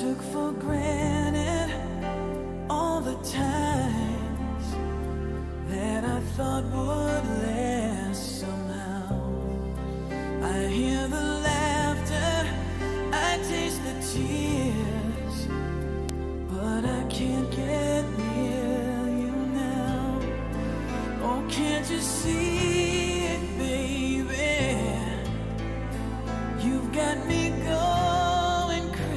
took for granted all the times that I thought would last somehow. I hear the laughter, I taste the tears, but I can't get near you now. Oh, can't you see it, baby? You've got me going crazy.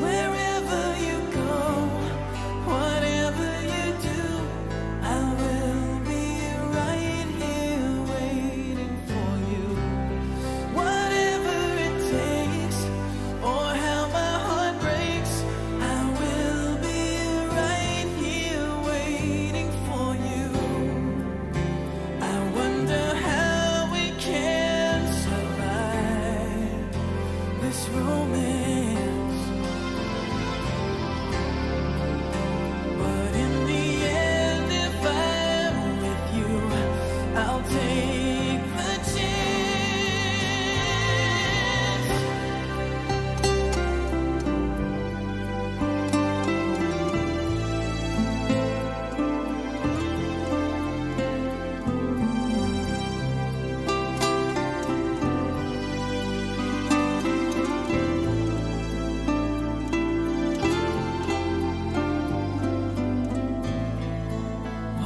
Wherever you go, whatever you do, I will be right here waiting for you. Whatever it takes, or how my heart breaks, I will be right here waiting for you. I wonder how we can survive this romance, but in the end, if I'm with you, I'll take the chance.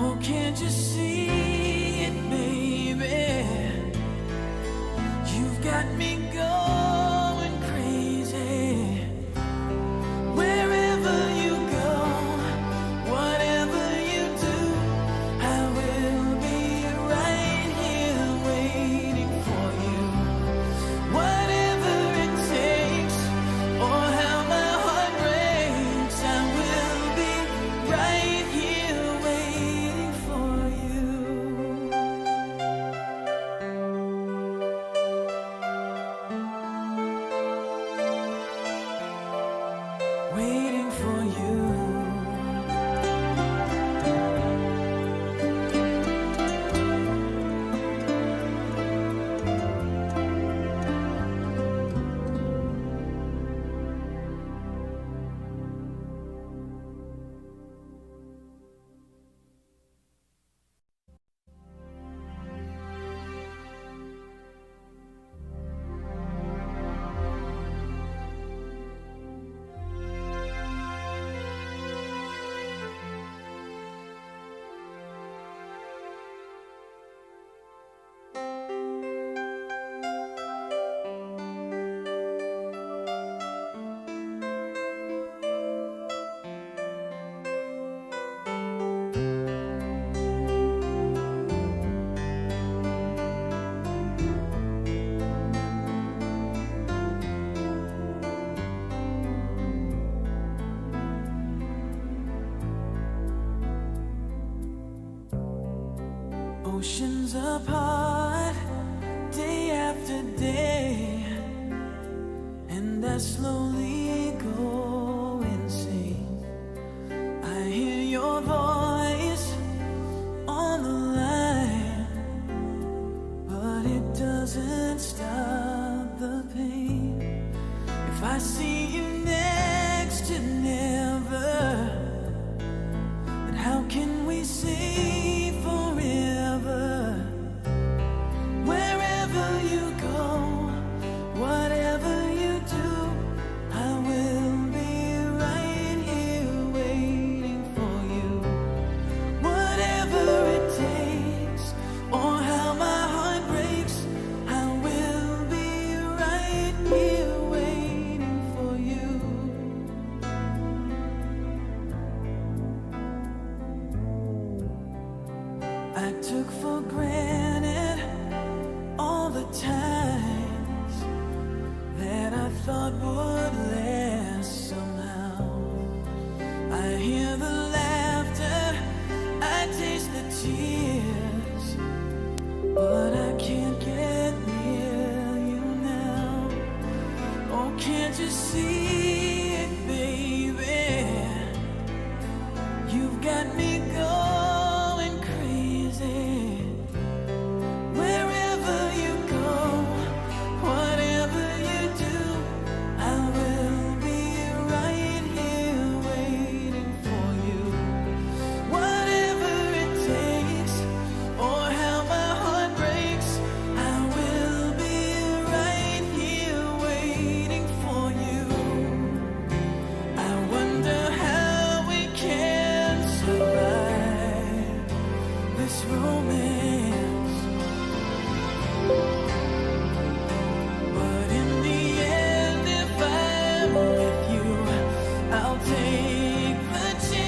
Oh, can't you see it, baby? You've got me going crazy. Wherever you go, whatever you do, I will be right here waiting for you. Whatever it takes, or how my heart breaks, I will be right here waiting for you. Waiting for you. Oceans apart, day after day, and I slowly go insane. I hear your voice on the line, but it doesn't stop the pain. If I see you next to never, then how can we say forever? Wherever you go, whatever you do, I will be right here waiting for you. Whatever it takes, or how my heart breaks, I will be right here waiting for you. I took for granted all the times that I thought would last somehow. I hear the laughter, I taste the tears, but I can't get near you now. Oh, can't you see it, baby? You've got me going crazy. this romance. But in the end, if I'm with you, I'll take the chance.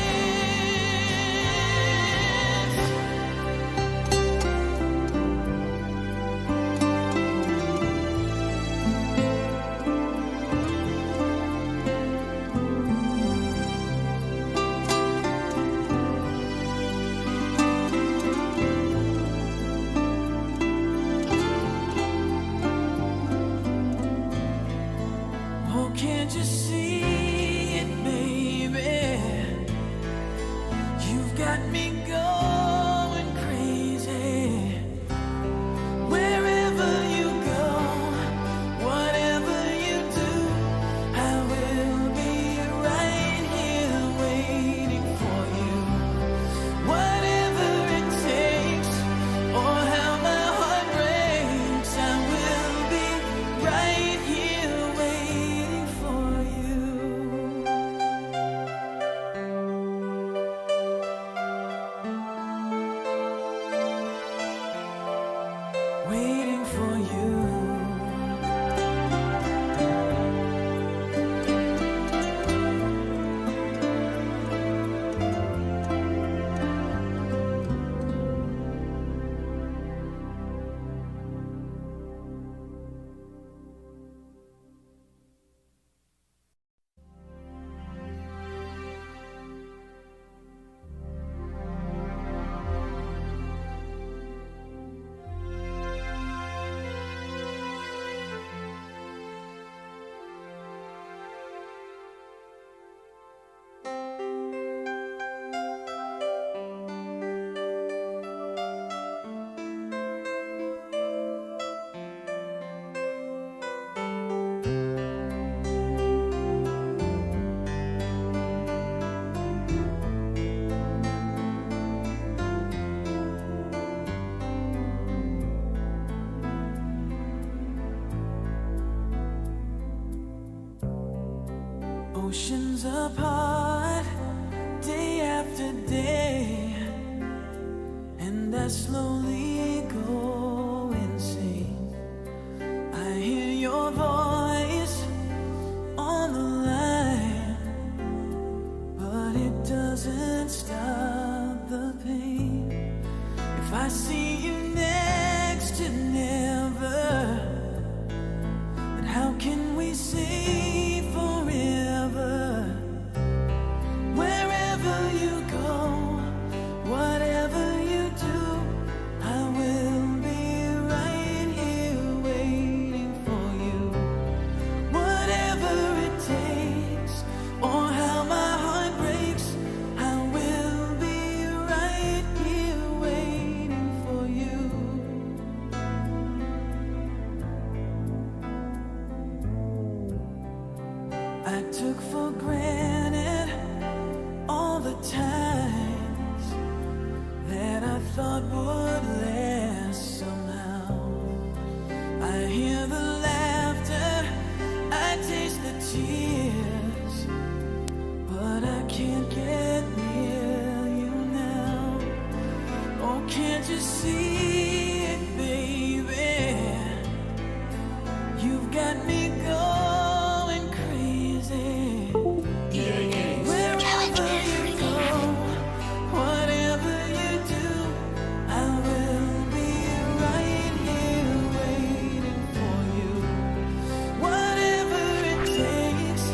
Oh, can't you see it, baby? You've got me going crazy. Wherever you go, whatever you do, I will be right here waiting for you. Whatever it takes, or how my heart breaks, I will be right here waiting for you. Waiting for you. Oceans apart, day after day, and I slowly go insane. I hear your voice on the line, but it doesn't stop the pain. If I see you next to never, then how can we say forever? Wherever you go, whatever you do, I will be right here waiting for you. Whatever it takes, or how my heart breaks, I will be right here waiting for you. I took for granted all the times that I thought would last somehow. I hear the laughter, I taste the tears, but I can't get near you now. Oh, can't you see it, baby? You've got me going crazy. Wherever you go, whatever you do, I will be right here waiting for you. Whatever it takes,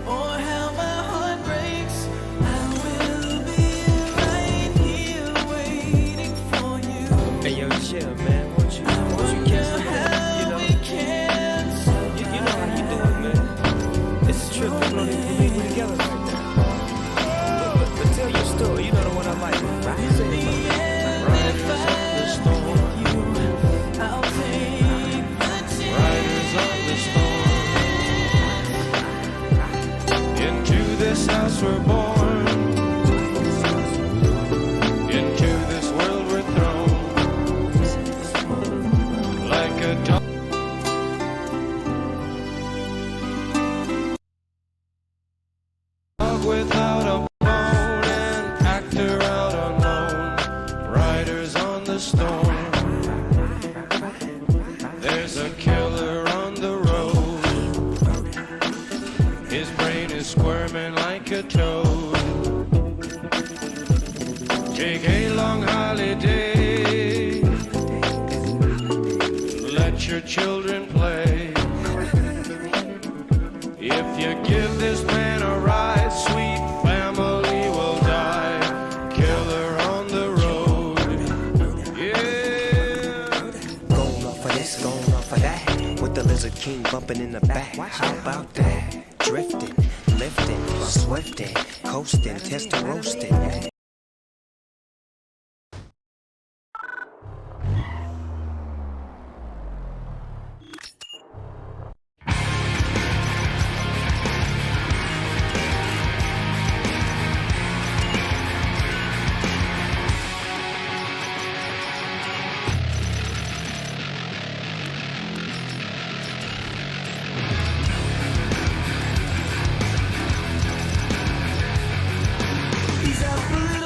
or how my heart breaks, I will be right here waiting for you. the storm. There's a killer on the road. His brain is squirming like a toad. Take a long holiday. Let your children play. If you give this man a ride, sweet family will die. Killer on the road. Yeah. Going off of this, going off of that. With the Lizard King bumping in the back. How about that? Drifting, lifting, swifting, coasting, testing, roasting. He's a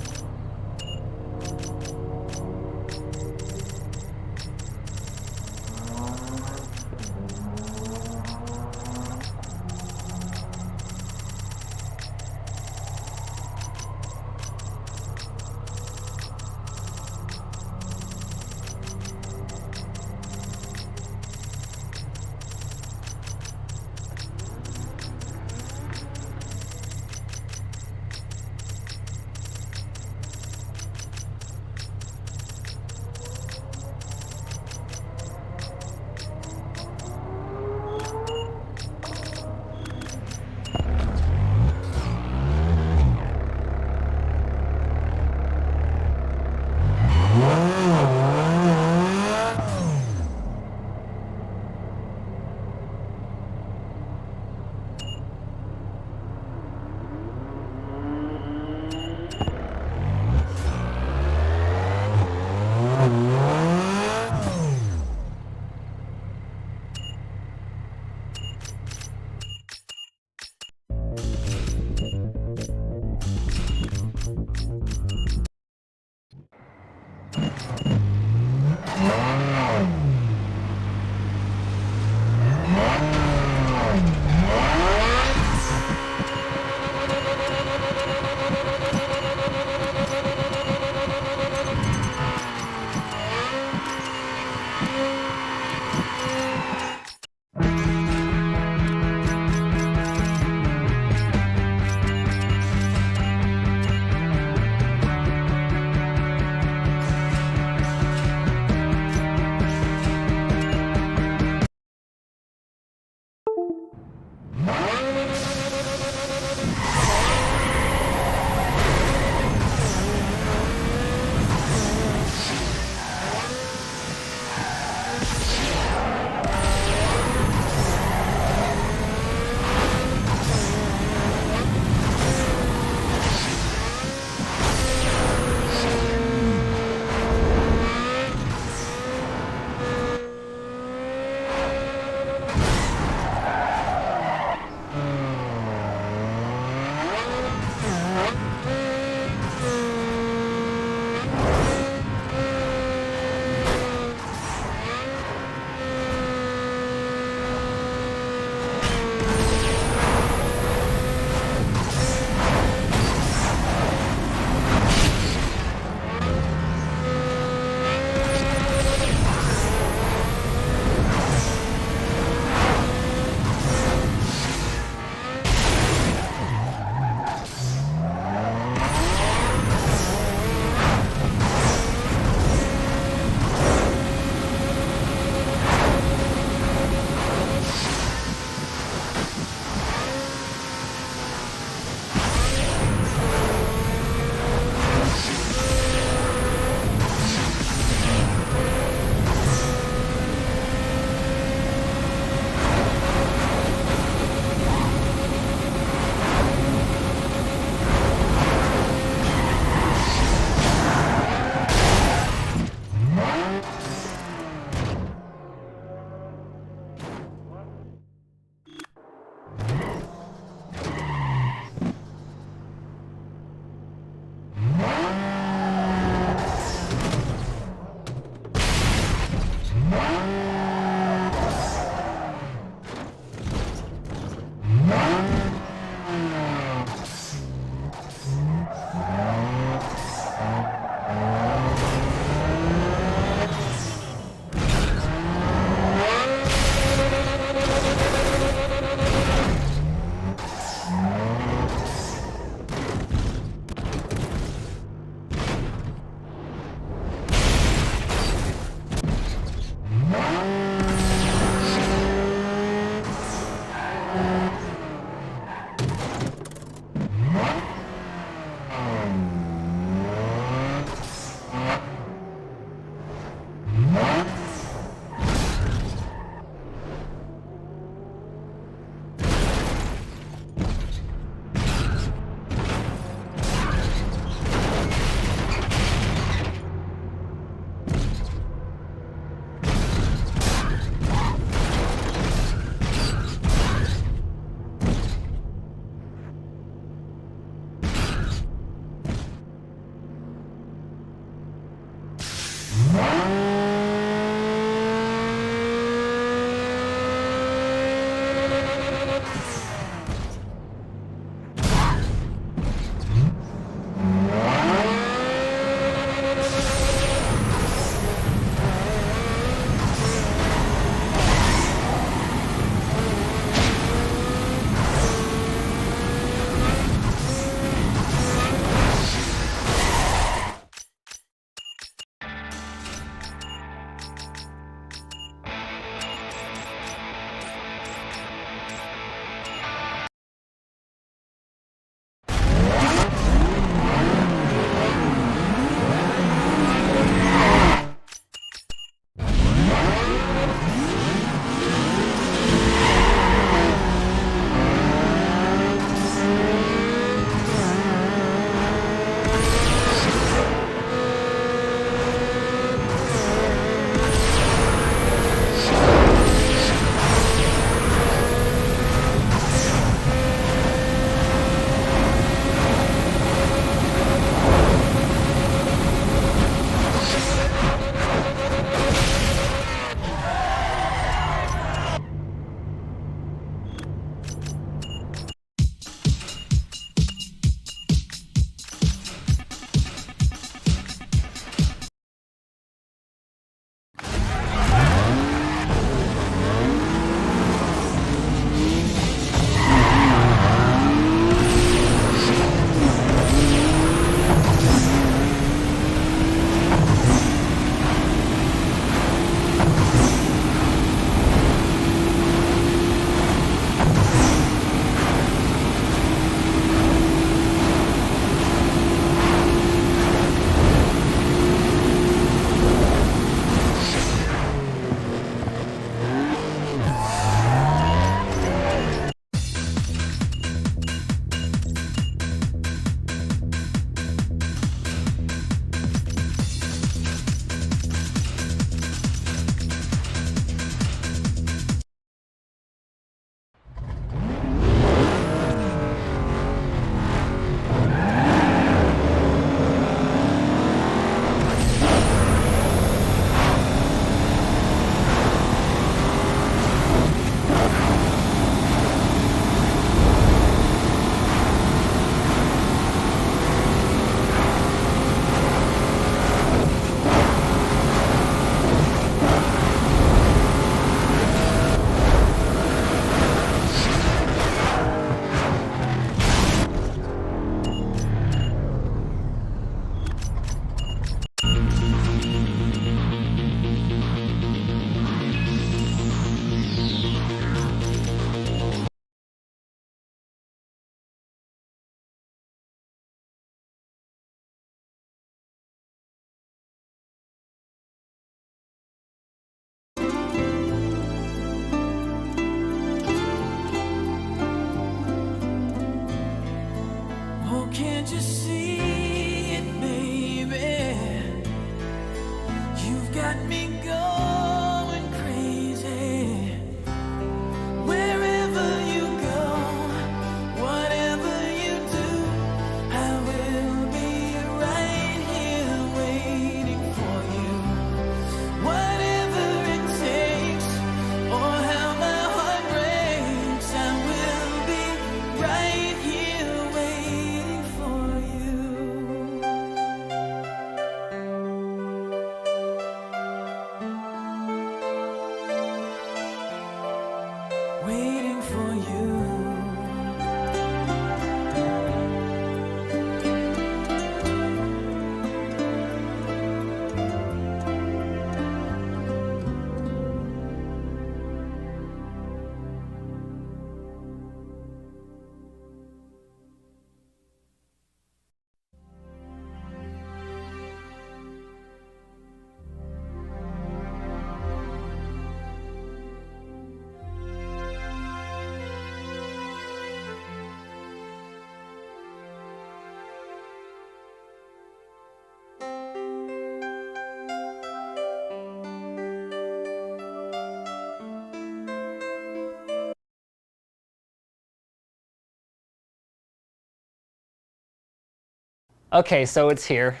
Okay, so it's here.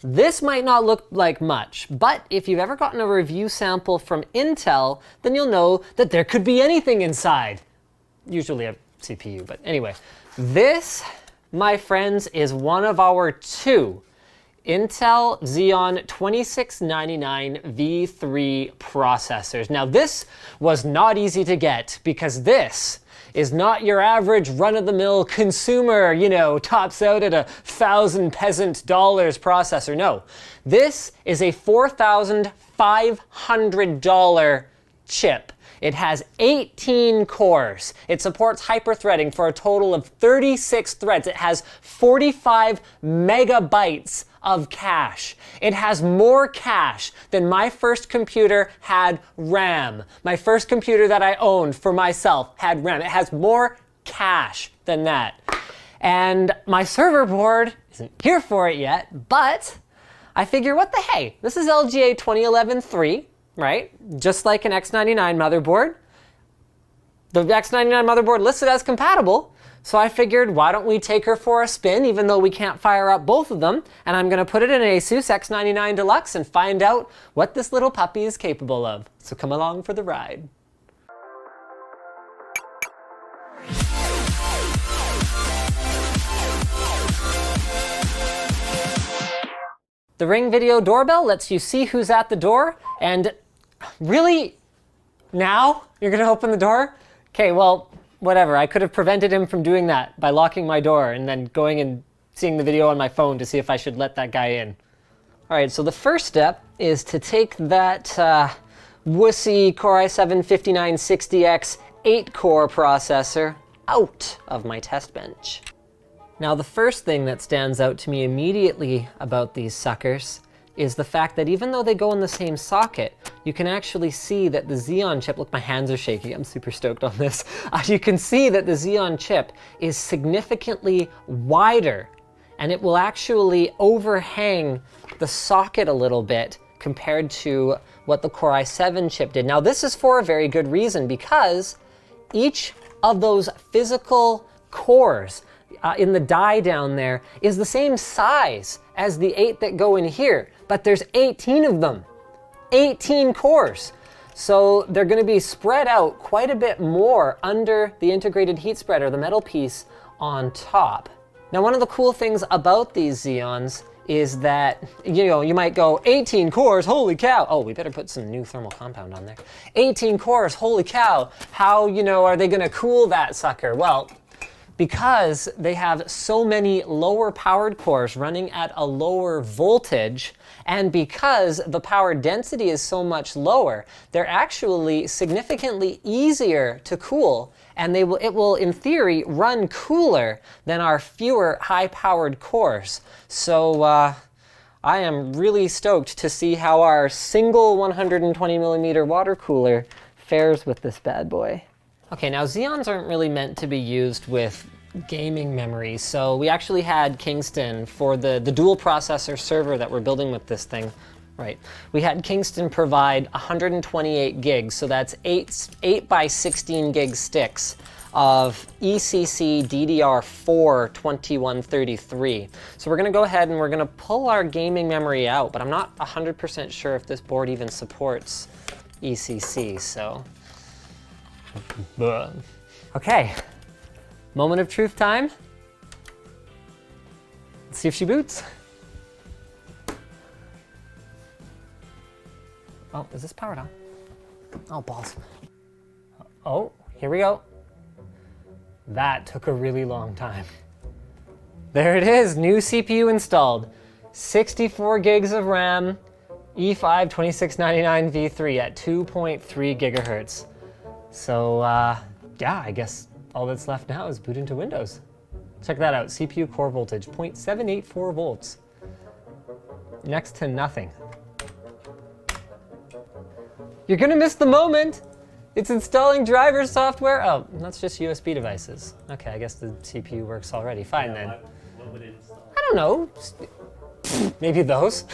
This might not look like much, but if you've ever gotten a review sample from Intel, then you'll know that there could be anything inside. Usually a CPU, but anyway. This, my friends, is one of our 2 Intel Xeon 2699 V3 processors. Now this was not easy to get because this is not your average run-of-the-mill consumer, tops out at $1,000 peasant dollars processor. No, this is a $4,500 chip. It has 18 cores. It supports hyperthreading for a total of 36 threads. It has 45 megabytes of cache. It has more cache than my first computer had RAM. My first computer that I owned for myself had RAM. It has more cache than that. And my server board isn't here for it yet, but I figure, what the hey? This is LGA 2011-3. Right? Just like an X99 motherboard. The X99 motherboard listed as compatible, so I figured, why don't we take her for a spin, even though we can't fire up both of them, and I'm gonna put it in an Asus X99 Deluxe and find out what this little puppy is capable of. So come along for the ride. The Ring Video doorbell lets you see who's at the door, and really? Now? You're gonna open the door? Okay, well, whatever. I could have prevented him from doing that by locking my door and then going and seeing the video on my phone to see if I should let that guy in. All right, so the first step is to take that wussy Core i7-5960X 8-core processor out of my test bench. Now, the first thing that stands out to me immediately about these suckers is the fact that even though they go in the same socket, you can actually see that the Xeon chip, look, my hands are shaking, I'm super stoked on this. You can see that the Xeon chip is significantly wider, and it will actually overhang the socket a little bit compared to what the Core i7 chip did. Now, this is for a very good reason, because each of those physical cores in the die down there is the same size as the 8 that go in here, but there's 18 of them, 18 cores. So they're gonna be spread out quite a bit more under the integrated heat spreader, the metal piece on top. Now, one of the cool things about these Xeons is that, you might go, 18 cores, holy cow. Oh, we better put some new thermal compound on there. 18 cores, holy cow. How, are they gonna cool that sucker? Well, because they have so many lower powered cores running at a lower voltage, and because the power density is so much lower, they're actually significantly easier to cool, and it will in theory run cooler than our fewer high powered cores. So I am really stoked to see how our single 120 millimeter water cooler fares with this bad boy. Okay, now Xeons aren't really meant to be used with gaming memory, so we actually had Kingston for the dual processor server that we're building with this thing, right? We had Kingston provide 128 gigs, so that's 8 by 16 gig sticks of ECC DDR4 2133. So we're gonna go ahead and we're gonna pull our gaming memory out, but I'm not 100% sure if this board even supports ECC, so. Okay, moment of truth time. Let's see if she boots. Oh, is this powered on? Oh, balls. Oh, here we go. That took a really long time. There it is, new CPU installed. 64 gigs of RAM, E5 2699 V3 at 2.3 gigahertz. So yeah, I guess all that's left now is boot into Windows. Check that out, CPU core voltage, 0.784 volts. Next to nothing. You're gonna miss the moment. It's installing driver software. Oh, that's just USB devices. Okay, I guess the CPU works already. Fine then. What would it install? I don't know. Maybe those.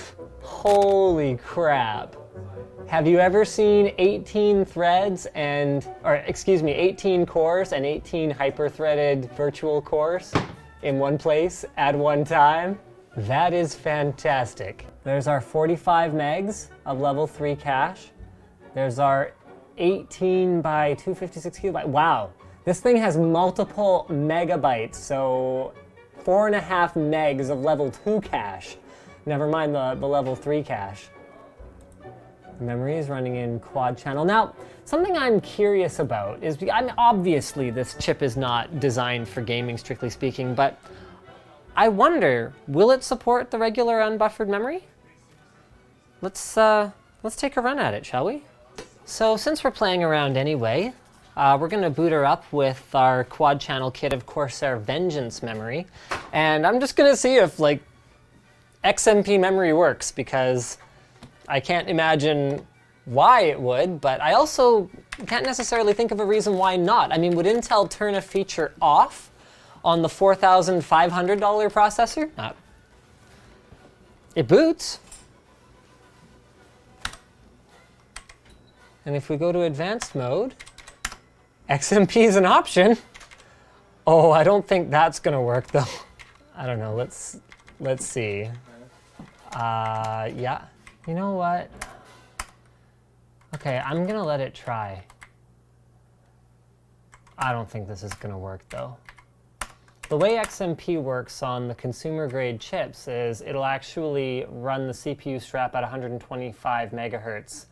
Holy crap. Have you ever seen 18 threads 18 cores and 18 hyper-threaded virtual cores in one place at one time. That is fantastic. There's our 45 megs of level 3 cache. There's our 18 by 256 gigabyte. Wow, this thing has multiple megabytes, so 4.5 megs of level 2 cache. Never mind the level 3 cache. Memory is running in quad channel. Now, something I'm curious about is, obviously this chip is not designed for gaming, strictly speaking, but I wonder, will it support the regular unbuffered memory? Let's take a run at it, shall we? So since we're playing around anyway, we're gonna boot her up with our quad channel kit of Corsair Vengeance memory, and I'm just gonna see if like XMP memory works, because I can't imagine why it would, but I also can't necessarily think of a reason why not. I mean, would Intel turn a feature off on the $4,500 processor? Not. It boots. And if we go to advanced mode, XMP is an option. Oh, I don't think that's gonna work though. I don't know, let's see. Yeah. You know what? Okay, I'm gonna let it try. I don't think this is gonna work though. The way XMP works on the consumer grade chips is it'll actually run the CPU strap at 125 megahertz.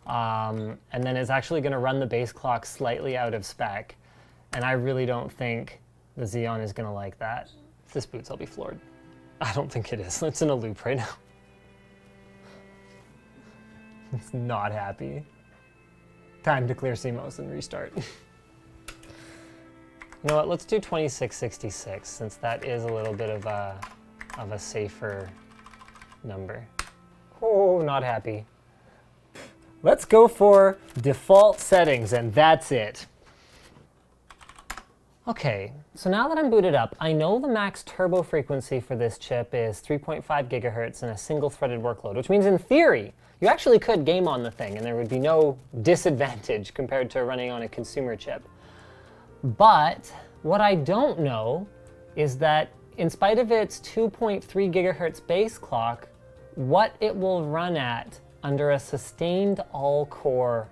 And then it's actually gonna run the base clock slightly out of spec. And I really don't think the Xeon is gonna like that. If this boots, I'll be floored. I don't think it is. It's in a loop right now. It's not happy. Time to clear CMOS and restart. You know what, let's do 2666, since that is a little bit of a safer number. Oh, not happy. Let's go for default settings, and that's it. Okay, so now that I'm booted up, I know the max turbo frequency for this chip is 3.5 gigahertz in a single-threaded workload, which means in theory, you actually could game on the thing and there would be no disadvantage compared to running on a consumer chip. But what I don't know is that in spite of its 2.3 gigahertz base clock, what it will run at under a sustained all-core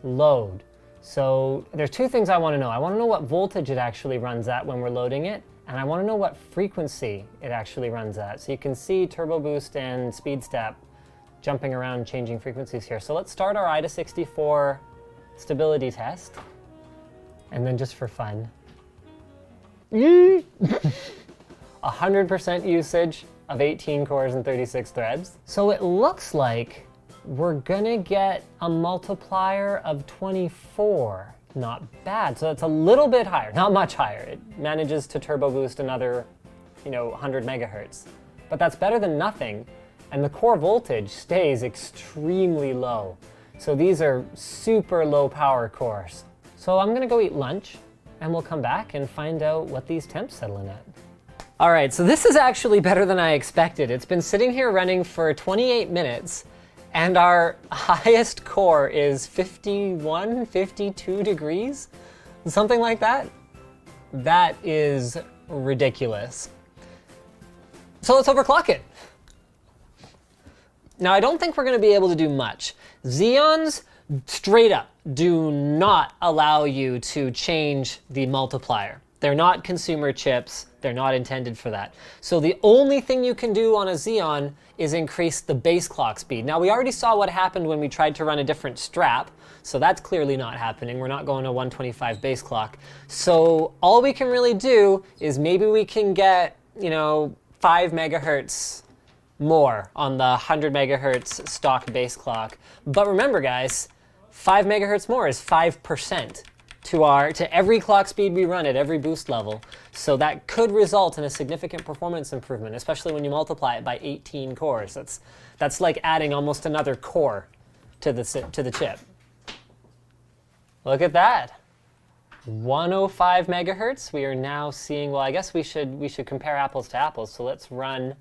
load. So there's two things I want to know. I want to know what voltage it actually runs at when we're loading it, and I want to know what frequency it actually runs at. So you can see Turbo Boost and Speed Step jumping around, changing frequencies here. So let's start our IDA64 stability test. And then just for fun, 100% usage of 18 cores and 36 threads. So it looks like we're gonna get a multiplier of 24. Not bad. So it's a little bit higher, not much higher. It manages to turbo boost another, 100 megahertz. But that's better than nothing. And the core voltage stays extremely low. So these are super low power cores. So I'm gonna go eat lunch and we'll come back and find out what these temps settle in at. All right, so this is actually better than I expected. It's been sitting here running for 28 minutes and our highest core is 51, 52 degrees, something like that. That is ridiculous. So let's overclock it. Now, I don't think we're gonna be able to do much. Xeons, straight up, do not allow you to change the multiplier. They're not consumer chips. They're not intended for that. So the only thing you can do on a Xeon is increase the base clock speed. Now, we already saw what happened when we tried to run a different strap, so that's clearly not happening. We're not going to 125 base clock. So all we can really do is maybe we can get, 5 megahertz more on the 100 megahertz stock base clock. But remember, guys, 5 megahertz more is 5% to every clock speed we run at every boost level. So that could result in a significant performance improvement, especially when you multiply it by 18 cores. That's like adding almost another core to the chip. Look at that. 105 megahertz. We are now seeing, well, I guess we should compare apples to apples. So let's run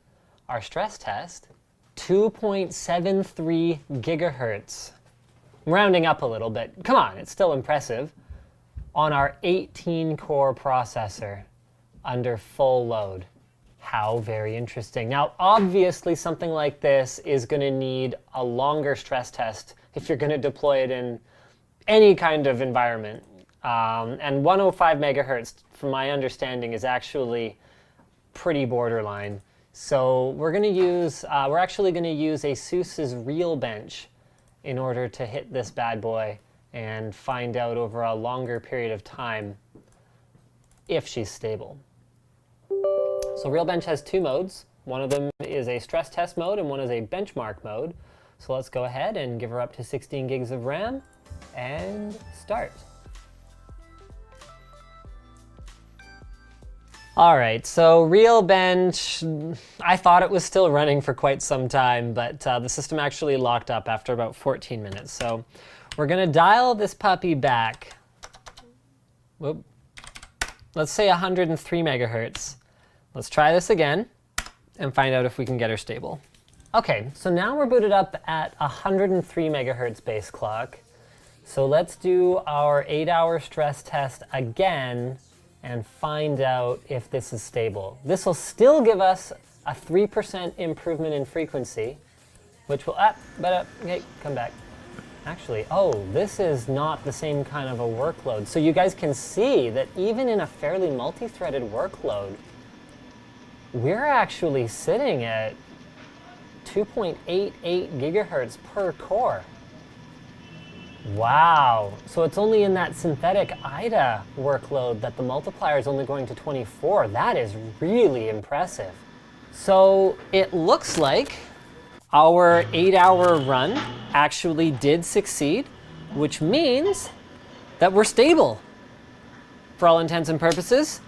our stress test. 2.73 gigahertz. I'm rounding up a little bit. Come on, it's still impressive. On our 18 core processor. under full load. How very interesting. Now, obviously, something like this is going to need a longer stress test if you're going to deploy it in any kind of environment. And 105 megahertz, from my understanding, is actually pretty borderline. So we're actually going to use ASUS's Realbench in order to hit this bad boy and find out over a longer period of time if she's stable. So Realbench has two modes. One of them is a stress test mode and one is a benchmark mode. So let's go ahead and give her up to 16 gigs of RAM and start. All right, so Realbench, I thought it was still running for quite some time, but the system actually locked up after about 14 minutes. So we're gonna dial this puppy back. Whoop. Let's say 103 megahertz. Let's try this again and find out if we can get her stable. Okay, so now we're booted up at 103 megahertz base clock. So let's do our 8-hour stress test again and find out if this is stable. This will still give us a 3% improvement in frequency, which will, okay, come back. Actually, oh, this is not the same kind of a workload. So you guys can see that even in a fairly multi-threaded workload, we're actually sitting at 2.88 gigahertz per core. Wow, so it's only in that synthetic IDA workload that the multiplier is only going to 24. That is really impressive. So it looks like our 8-hour run actually did succeed, which means that we're stable for all intents and purposes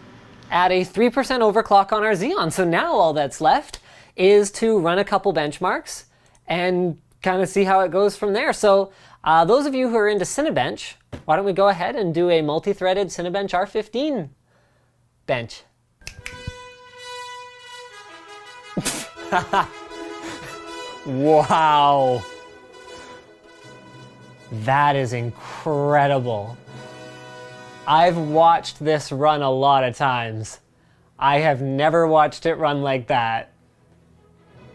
at a 3% overclock on our Xeon. So now all that's left is to run a couple benchmarks and kind of see how it goes from there. So those of you who are into Cinebench, why don't we go ahead and do a multi-threaded Cinebench R15 bench. Wow. That is incredible. I've watched this run a lot of times. I have never watched it run like that.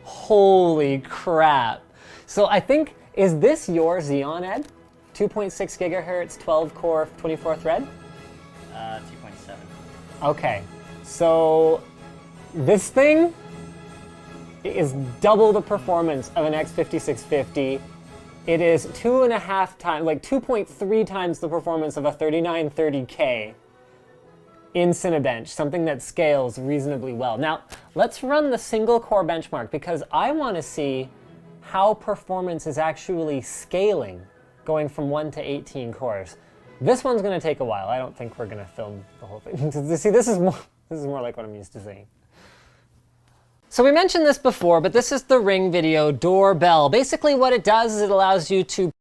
Holy crap. So I think, is this your Xeon, Ed? 2.6 gigahertz, 12 core, 24 thread? 2.7. Okay, so this thing is double the performance of an X5650. It is 2.5 times, like 2.3 times the performance of a 3930K in Cinebench, something that scales reasonably well. Now, let's run the single core benchmark because I want to see how performance is actually scaling going from 1 to 18 cores. This one's going to take a while. I don't think we're going to film the whole thing. See, this is more like what I'm used to seeing. So we mentioned this before, but this is the Ring Video Doorbell. Basically what it does is it allows you to